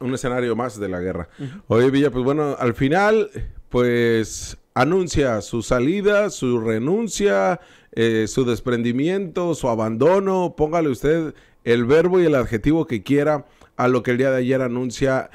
Un escenario más de la guerra. Oye, Villa, pues bueno, al final, pues anuncia su salida, su renuncia, su desprendimiento, su abandono, póngale usted el verbo y el adjetivo que quiera a lo que el día de ayer anuncia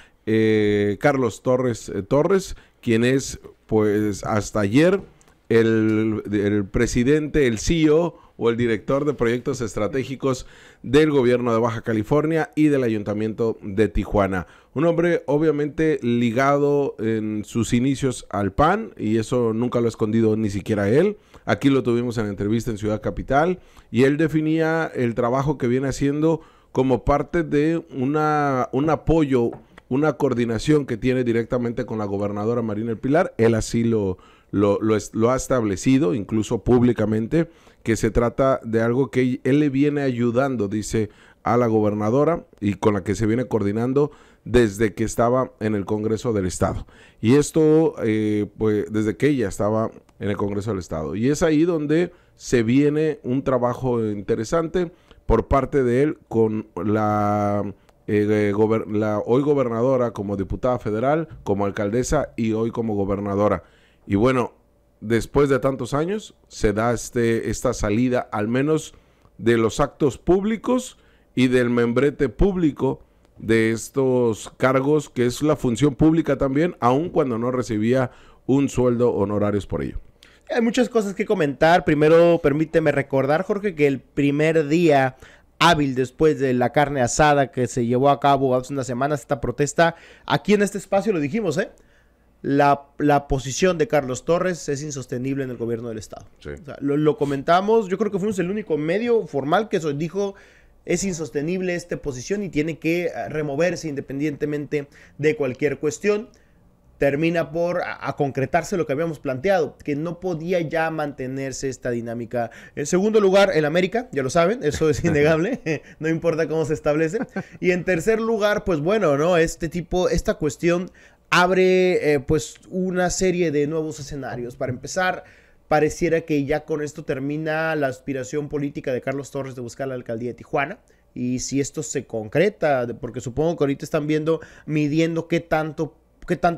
Carlos Torres, quien es, pues, hasta ayer el presidente, el CEO o el director de proyectos estratégicos del gobierno de Baja California y del ayuntamiento de Tijuana. Un hombre obviamente ligado en sus inicios al PAN, y eso nunca lo ha escondido ni siquiera él. Aquí lo tuvimos en la entrevista en Ciudad Capital, y él definía el trabajo que viene haciendo como parte de un apoyo, una coordinación que tiene directamente con la gobernadora Marina del Pilar. Él así lo ha establecido, incluso públicamente, que se trata de algo que él le viene ayudando, dice, a la gobernadora, y con la que se viene coordinando desde que estaba en el Congreso del Estado. Y esto, pues, desde que ella estaba en el Congreso del Estado. Y es ahí donde se viene un trabajo interesante por parte de él con la hoy gobernadora, como diputada federal, como alcaldesa y hoy como gobernadora. Y bueno, después de tantos años se da esta salida, al menos de los actos públicos y del membrete público de estos cargos, que es la función pública también, aun cuando no recibía un sueldo honorarios por ello. Hay muchas cosas que comentar. Primero, permíteme recordar, Jorge, que el primer día hábil después de la carne asada que se llevó a cabo hace unas semanas, esta protesta, aquí en este espacio lo dijimos, la posición de Carlos Torres es insostenible en el gobierno del estado. Sí. O sea, lo comentamos, yo creo que fuimos el único medio formal que dijo es insostenible esta posición y tiene que removerse independientemente de cualquier cuestión. Termina por a concretarse lo que habíamos planteado, que no podía ya mantenerse esta dinámica. En segundo lugar, el América, ya lo saben, eso es innegable, no importa cómo se establece. Y en tercer lugar, pues bueno, ¿no? Esta cuestión abre pues una serie de nuevos escenarios. Para empezar, pareciera que ya con esto termina la aspiración política de Carlos Torres de buscar la alcaldía de Tijuana. Y si esto se concreta, porque supongo que ahorita están midiendo qué tanto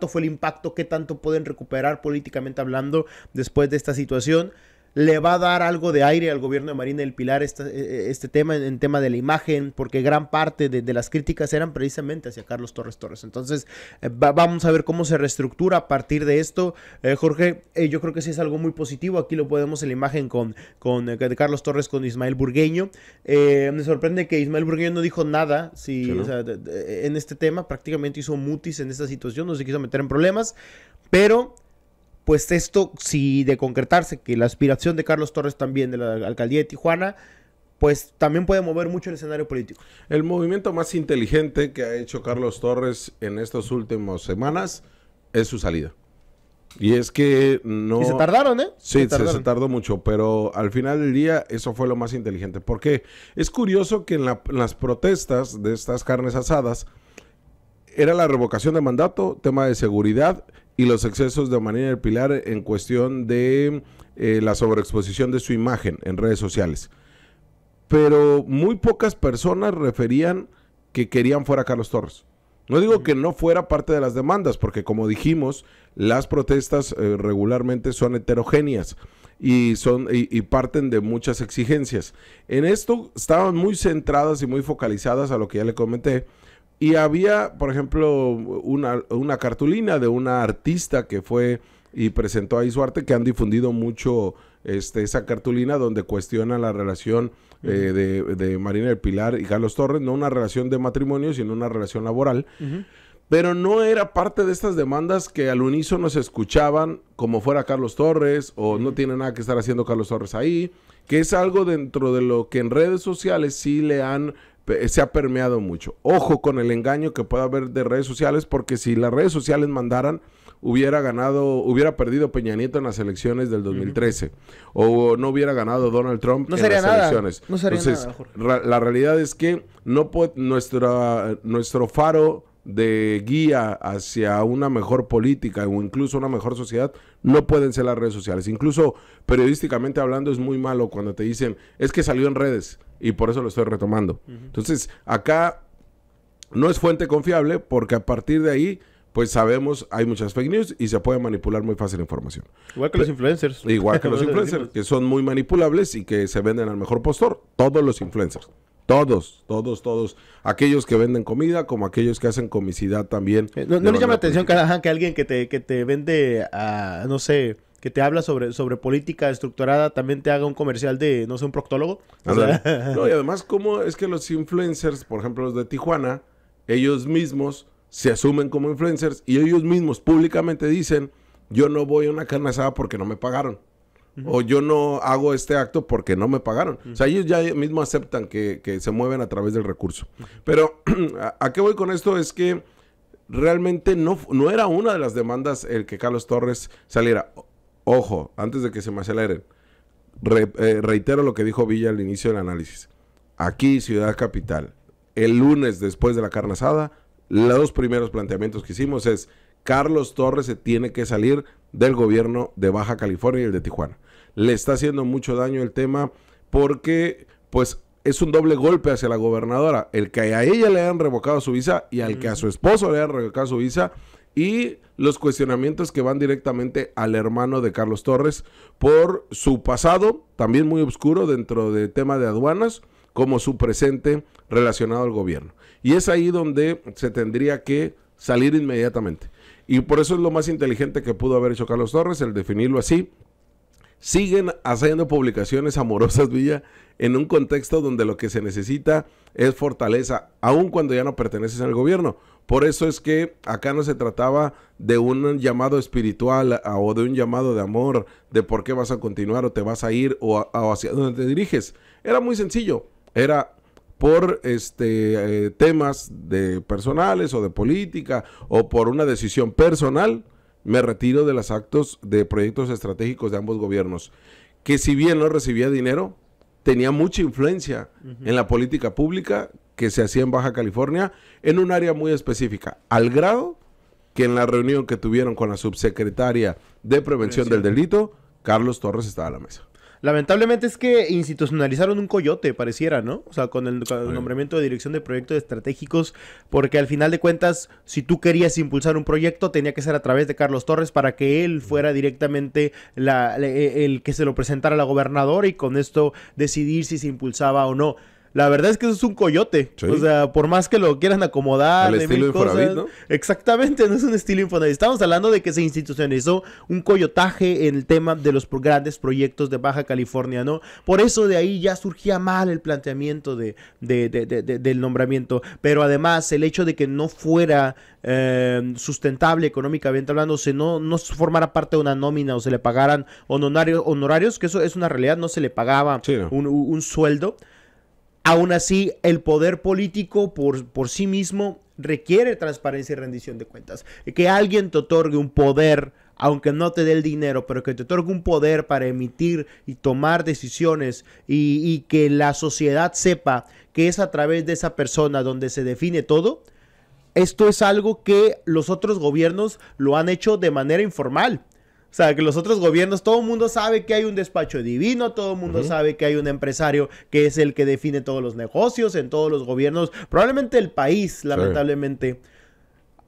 fue el impacto, qué tanto pueden recuperar políticamente hablando después de esta situación. Le va a dar algo de aire al gobierno de Marina del Pilar este tema, en tema de la imagen, porque gran parte de las críticas eran precisamente hacia Carlos Torres. Entonces, vamos a ver cómo se reestructura a partir de esto. Jorge, yo creo que sí es algo muy positivo. Aquí lo podemos en la imagen de Carlos Torres con Ismael Burgueño. Me sorprende que Ismael Burgueño no dijo nada ¿no? O sea, en este tema. Prácticamente hizo mutis en esta situación, no se quiso meter en problemas, pero pues esto, si de concretarse que la aspiración de Carlos Torres también de la alcaldía de Tijuana, pues también puede mover mucho el escenario político. El movimiento más inteligente que ha hecho Carlos Torres en estas últimas semanas es su salida. Y es que no... Y se tardaron, Sí, se tardó mucho, pero al final del día eso fue lo más inteligente. Porque es curioso que en las protestas de estas carnes asadas era la revocación de mandato, tema de seguridad y los excesos de Marina del Pilar en cuestión de la sobreexposición de su imagen en redes sociales. Pero muy pocas personas referían que querían fuera Carlos Torres. No digo que no fuera parte de las demandas, porque como dijimos, las protestas regularmente son heterogéneas y parten de muchas exigencias. En esto estaban muy centradas y muy focalizadas a lo que ya le comenté. Y había, por ejemplo, una cartulina de una artista que fue y presentó ahí su arte, que han difundido mucho esa cartulina donde cuestiona la relación de Marina del Pilar y Carlos Torres, no una relación de matrimonio, sino una relación laboral. Pero no era parte de estas demandas que al unísono se escuchaban como fuera Carlos Torres, o no tiene nada que estar haciendo Carlos Torres ahí, que es algo dentro de lo que en redes sociales sí se ha permeado mucho. Ojo con el engaño que pueda haber de redes sociales, porque si las redes sociales mandaran, hubiera perdido Peña Nieto en las elecciones del 2013, o no hubiera ganado Donald Trump en las elecciones. No sería Entonces, nada, Jorge. La realidad es que nuestro faro de guía hacia una mejor política o incluso una mejor sociedad no pueden ser las redes sociales. Incluso periodísticamente hablando es muy malo cuando te dicen es que salió en redes y por eso lo estoy retomando. Entonces acá no es fuente confiable porque a partir de ahí, pues sabemos, hay muchas fake news y se puede manipular muy fácil la información. Igual que los influencers. Igual que los influencers, que son muy manipulables y que se venden al mejor postor. Todos los influencers. Todos. Aquellos que venden comida, como aquellos que hacen comicidad también. ¿No les llama la atención que alguien que te vende, no sé, que te habla sobre política estructurada, también te haga un comercial de, no sé, un proctólogo? O sea... No, y además, ¿cómo es que los influencers, por ejemplo, los de Tijuana, ellos mismos se asumen como influencers y ellos mismos públicamente dicen, yo no voy a una carne asada porque no me pagaron? O yo no hago este acto porque no me pagaron. O sea, ellos ya mismo aceptan que se mueven a través del recurso. Pero, ¿a qué voy con esto? Es que realmente no era una de las demandas el que Carlos Torres saliera. Ojo, antes de que se me aceleren, reitero lo que dijo Villa al inicio del análisis. Aquí, Ciudad Capital, el lunes después de la carne asada, los dos primeros planteamientos que hicimos es Carlos Torres se tiene que salir del gobierno de Baja California y el de Tijuana. Le está haciendo mucho daño el tema porque pues es un doble golpe hacia la gobernadora, el que a ella le hayan revocado su visa y al que a su esposo le hayan revocado su visa, y los cuestionamientos que van directamente al hermano de Carlos Torres por su pasado, también muy oscuro dentro del tema de aduanas, como su presente relacionado al gobierno. Y es ahí donde se tendría que salir inmediatamente. Y por eso es lo más inteligente que pudo haber hecho Carlos Torres, el definirlo así. Siguen haciendo publicaciones amorosas, Villa, en un contexto donde lo que se necesita es fortaleza, aun cuando ya no perteneces al gobierno. Por eso es que acá no se trataba de un llamado espiritual o de un llamado de amor, de por qué vas a continuar o te vas a ir o hacia dónde te diriges. Era muy sencillo, era por temas de personales o de política o por una decisión personal, me retiro de los actos de proyectos estratégicos de ambos gobiernos, que si bien no recibía dinero, tenía mucha influencia en la política pública que se hacía en Baja California en un área muy específica, al grado que en la reunión que tuvieron con la subsecretaria de Prevención del Delito, Carlos Torres estaba a la mesa. Lamentablemente es que institucionalizaron un coyote, pareciera, ¿no? O sea, con el nombramiento de dirección de proyectos estratégicos, porque al final de cuentas, si tú querías impulsar un proyecto, tenía que ser a través de Carlos Torres para que él fuera directamente el que se lo presentara a la gobernadora y con esto decidir si se impulsaba o no. La verdad es que eso es un coyote. Sí. O sea, por más que lo quieran acomodar. Al estilo Infonavit, ¿no? Exactamente, no es un estilo Infonavit. Estamos hablando de que se institucionalizó un coyotaje en el tema de los grandes proyectos de Baja California, ¿no? Por eso de ahí ya surgía mal el planteamiento del nombramiento. Pero además, el hecho de que no fuera sustentable económicamente hablando, no formara parte de una nómina o se le pagaran honorarios, que eso es una realidad, no se le pagaba sí, no. un sueldo. Aún así, el poder político por sí mismo requiere transparencia y rendición de cuentas. Que alguien te otorgue un poder, aunque no te dé el dinero, pero que te otorgue un poder para emitir y tomar decisiones y que la sociedad sepa que es a través de esa persona donde se define todo. Esto es algo que los otros gobiernos lo han hecho de manera informal. O sea, que los otros gobiernos, todo el mundo sabe que hay un despacho divino, todo el mundo sabe que hay un empresario que es el que define todos los negocios en todos los gobiernos, probablemente el país, lamentablemente.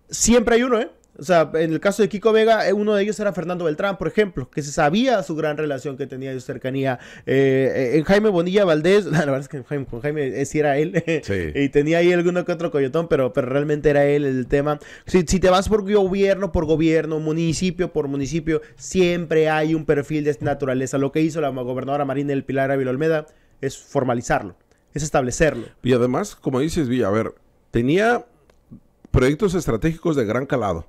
Siempre hay uno, ¿eh? O sea, en el caso de Kiko Vega, uno de ellos era Fernando Beltrán, por ejemplo, que se sabía su gran relación que tenía de cercanía. Jaime Bonilla Valdés, la verdad es que con Jaime sí era él, sí. Y tenía ahí alguno que otro coyotón, pero realmente era él el tema. Si te vas por gobierno, municipio por municipio, siempre hay un perfil de esta naturaleza. Lo que hizo la gobernadora Marina del Pilar Ávila Olmeda es formalizarlo, es establecerlo. Y además, como dices, Villa, a ver, tenía proyectos estratégicos de gran calado.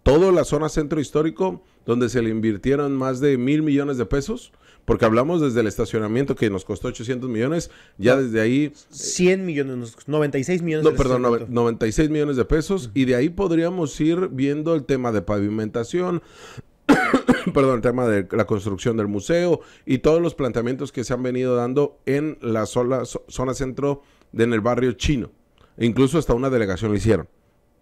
Toda la zona centro histórico, donde se le invirtieron más de 1,000 millones de pesos, porque hablamos desde el estacionamiento que nos costó 800 millones, ya desde ahí... 100 millones, 96 millones. No, perdón, 96 millones de pesos, y de ahí podríamos ir viendo el tema de pavimentación, perdón, el tema de la construcción del museo, y todos los planteamientos que se han venido dando en la zona centro, en el barrio chino. E incluso hasta una delegación lo hicieron,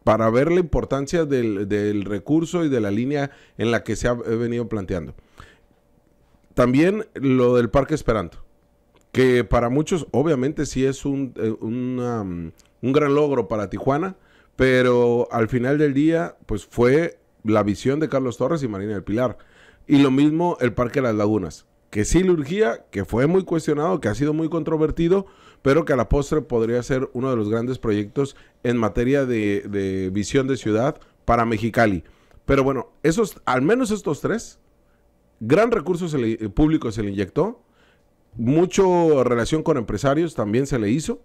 para ver la importancia del recurso y de la línea en la que se ha venido planteando. También lo del Parque Esperanto, que para muchos obviamente sí es un gran logro para Tijuana, pero al final del día pues fue la visión de Carlos Torres y Marina del Pilar. Y lo mismo el Parque de las Lagunas, que sí le urgía, que fue muy cuestionado, que ha sido muy controvertido, pero que a la postre podría ser uno de los grandes proyectos en materia de visión de ciudad para Mexicali. Pero bueno, al menos estos tres, gran recurso público se le inyectó, mucho relación con empresarios también se le hizo,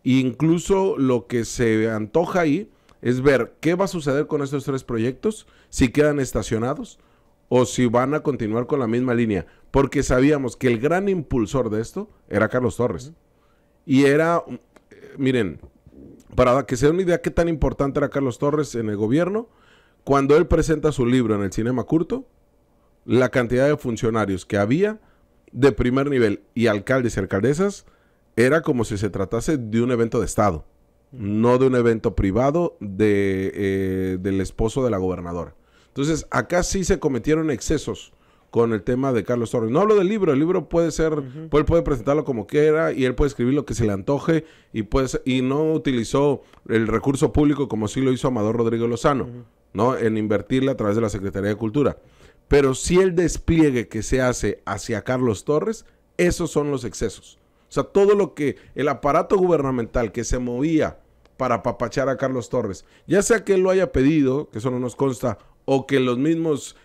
e incluso lo que se antoja ahí es ver qué va a suceder con estos tres proyectos, si quedan estacionados o si van a continuar con la misma línea, porque sabíamos que el gran impulsor de esto era Carlos Torres. Y era, miren, para que se den una idea qué tan importante era Carlos Torres en el gobierno, cuando él presenta su libro en el Cinema Curto, la cantidad de funcionarios que había de primer nivel y alcaldes y alcaldesas era como si se tratase de un evento de Estado, no de un evento privado del esposo de la gobernadora. Entonces, acá sí se cometieron excesos con el tema de Carlos Torres. No hablo del libro, el libro puede ser, él puede presentarlo como quiera y él puede escribir lo que se le antoje y no utilizó el recurso público como sí lo hizo Amador Rodrigo Lozano, ¿no? En invertirle a través de la Secretaría de Cultura. Pero sí el despliegue que se hace hacia Carlos Torres, esos son los excesos. O sea, todo lo que el aparato gubernamental que se movía para apapachar a Carlos Torres, ya sea que él lo haya pedido, que eso no nos consta, o que los mismos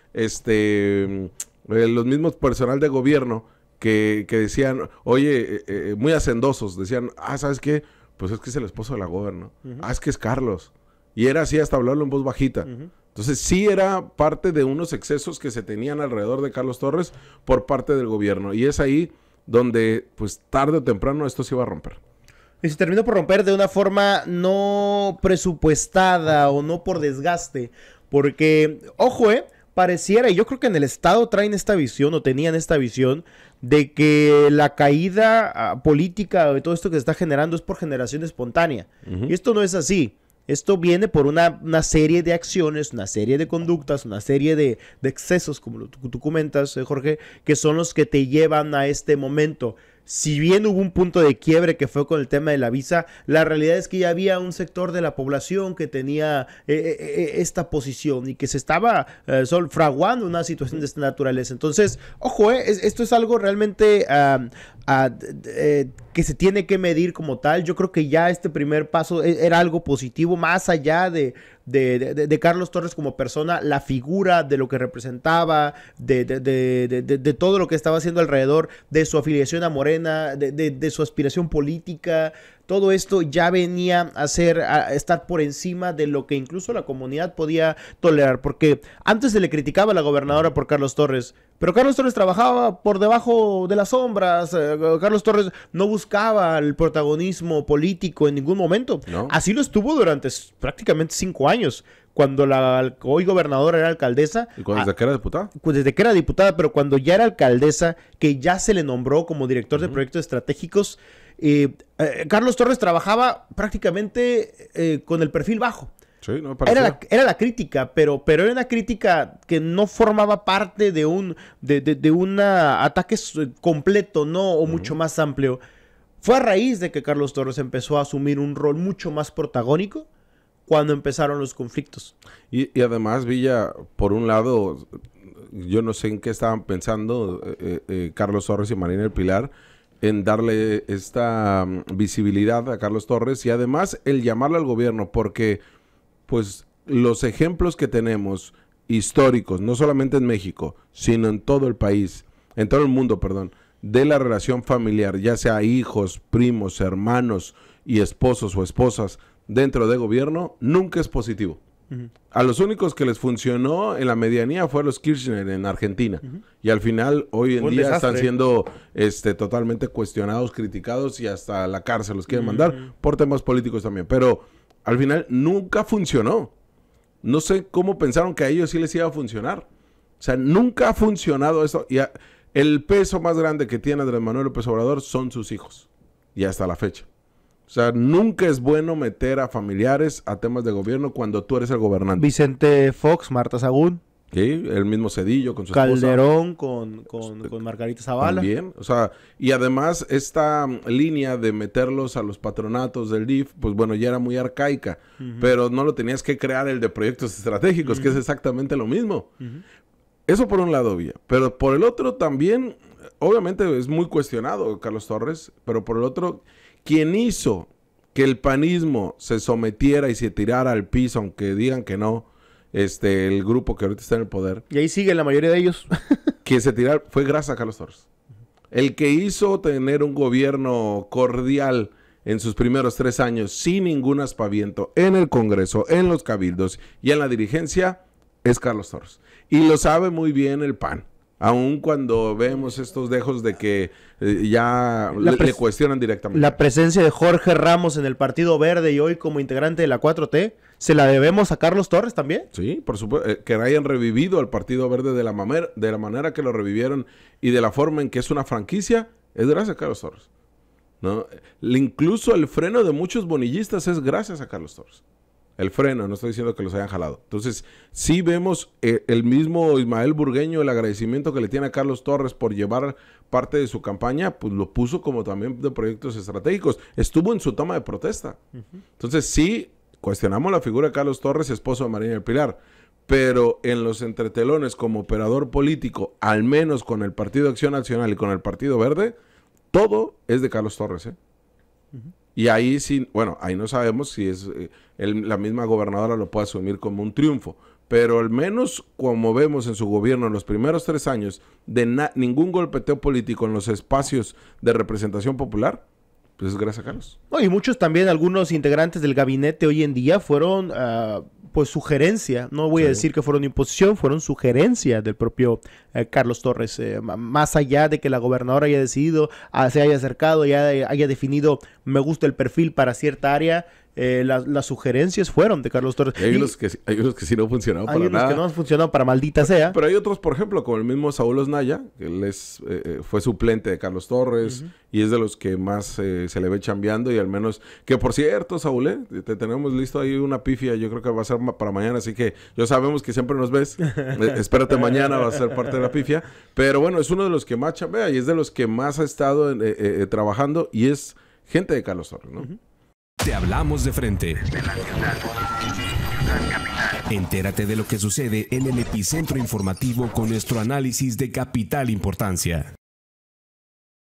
personal de gobierno que decían, oye, muy hacendosos, decían, ¿sabes qué? Pues es que es el esposo de la gobernadora, ¿no? Es que es Carlos. Y era así hasta hablarlo en voz bajita. Entonces sí era parte de unos excesos que se tenían alrededor de Carlos Torres por parte del gobierno. Y es ahí donde, pues tarde o temprano, esto se iba a romper. Y se terminó por romper de una forma no presupuestada o no por desgaste. Porque, ojo, pareciera, y yo creo que en el Estado traen esta visión o tenían esta visión de que la caída política de todo esto que se está generando es por generación espontánea. Y esto no es así. Esto viene por una serie de acciones, una serie de conductas, una serie de excesos, como tú comentas, Jorge, que son los que te llevan a este momento. Si bien hubo un punto de quiebre que fue con el tema de la visa, la realidad es que ya había un sector de la población que tenía esta posición y que se estaba fraguando una situación de esta naturaleza. Entonces, ojo, esto es algo realmente que se tiene que medir como tal. Yo creo que ya este primer paso era algo positivo, más allá de Carlos Torres como persona, la figura de lo que representaba, de todo lo que estaba haciendo alrededor, de su afiliación a Morena, de su aspiración política. Todo esto ya venía a estar por encima de lo que incluso la comunidad podía tolerar, porque antes se le criticaba a la gobernadora por Carlos Torres, pero Carlos Torres trabajaba por debajo de las sombras. Carlos Torres no buscaba el protagonismo político en ningún momento. No. Así lo estuvo durante prácticamente 5 años. Cuando la hoy gobernadora era alcaldesa. ¿Y desde que era diputada? Desde que era diputada, pero cuando ya era alcaldesa, que ya se le nombró como director de proyectos estratégicos, Carlos Torres trabajaba prácticamente con el perfil bajo. Sí, no era la crítica, pero era una crítica que no formaba parte de un ataque completo, ¿no? O mucho más amplio. Fue a raíz de que Carlos Torres empezó a asumir un rol mucho más protagónico cuando empezaron los conflictos. Y además, Villa, por un lado, yo no sé en qué estaban pensando Carlos Torres y Marina del Pilar, en darle esta visibilidad a Carlos Torres y además el llamarle al gobierno, porque pues los ejemplos que tenemos históricos, no solamente en México, sino en todo el país, en todo el mundo, perdón, de la relación familiar, ya sea hijos, primos, hermanos y esposos o esposas dentro de gobierno, nunca es positivo. A los únicos que les funcionó en la medianía fue a los Kirchner en Argentina. Y al final, hoy en día están siendo totalmente cuestionados, criticados y hasta la cárcel los quieren mandar por temas políticos también. Pero al final nunca funcionó. No sé cómo pensaron que a ellos sí les iba a funcionar. O sea, nunca ha funcionado eso. Y el peso más grande que tiene Andrés Manuel López Obrador son sus hijos. Y hasta la fecha. O sea, nunca es bueno meter a familiares a temas de gobierno cuando tú eres el gobernante. Vicente Fox, Marta Sagún. Sí, el mismo Cedillo con su esposa. Calderón con Margarita Zavala. También, o sea, y además esta línea de meterlos a los patronatos del DIF, pues bueno, ya era muy arcaica, pero no lo tenías que crear el de proyectos estratégicos, que es exactamente lo mismo. Eso por un lado, Villa, pero por el otro también, obviamente es muy cuestionado Carlos Torres, pero por el otro, quien hizo que el panismo se sometiera y se tirara al piso, aunque digan que no, el grupo que ahorita está en el poder. Y ahí sigue la mayoría de ellos. Quien se tirara fue gracias a Carlos Torres. El que hizo tener un gobierno cordial en sus primeros 3 años, sin ningún aspaviento, en el Congreso, en los cabildos y en la dirigencia, es Carlos Torres. Y lo sabe muy bien el PAN. Aun cuando vemos estos dejos de que ya le cuestionan directamente. La presencia de Jorge Ramos en el Partido Verde y hoy como integrante de la 4T, ¿se la debemos a Carlos Torres también? Sí, por supuesto. Que hayan revivido al Partido Verde de la manera que lo revivieron y de la forma en que es una franquicia, es gracias a Carlos Torres, ¿no? Incluso el freno de muchos bonillistas es gracias a Carlos Torres. El freno, no estoy diciendo que los hayan jalado. Entonces, sí vemos el mismo Ismael Burgueño, el agradecimiento que le tiene a Carlos Torres por llevar parte de su campaña, pues lo puso como también de proyectos estratégicos. Estuvo en su toma de protesta. Entonces, sí, cuestionamos la figura de Carlos Torres, esposo de Marina del Pilar, pero en los entretelones como operador político, al menos con el Partido Acción Nacional y con el Partido Verde, todo es de Carlos Torres, Y ahí sí, bueno, ahí no sabemos si es la misma gobernadora lo puede asumir como un triunfo, pero al menos como vemos en su gobierno en los primeros 3 años, de ningún golpeteo político en los espacios de representación popular, pues es gracias a Carlos. No, y muchos también, algunos integrantes del gabinete hoy en día fueron pues sugerencia, no voy a decir que fueron imposición, fueron sugerencia del propio Carlos Torres, más allá de que la gobernadora haya decidido, se haya acercado, ya haya definido, me gusta el perfil para cierta área, las sugerencias fueron de Carlos Torres. Hay unos que sí no funcionaron para nada. Hay unos que no han funcionado para maldita sea. Pero hay otros, por ejemplo, como el mismo Saúl Osnaya, que él fue suplente de Carlos Torres y es de los que más se le ve chambeando y al menos, que por cierto, Saúl, te tenemos listo ahí una pifia, yo creo que va a ser para mañana, así que ya sabemos que siempre nos ves. Espérate mañana, va a ser parte de la pifia. Pero bueno, es uno de los que más chambea y es de los que más ha estado trabajando y es gente de Carlos Torres, ¿no? Te hablamos de frente. Entérate de lo que sucede en el epicentro informativo con nuestro análisis de capital importancia.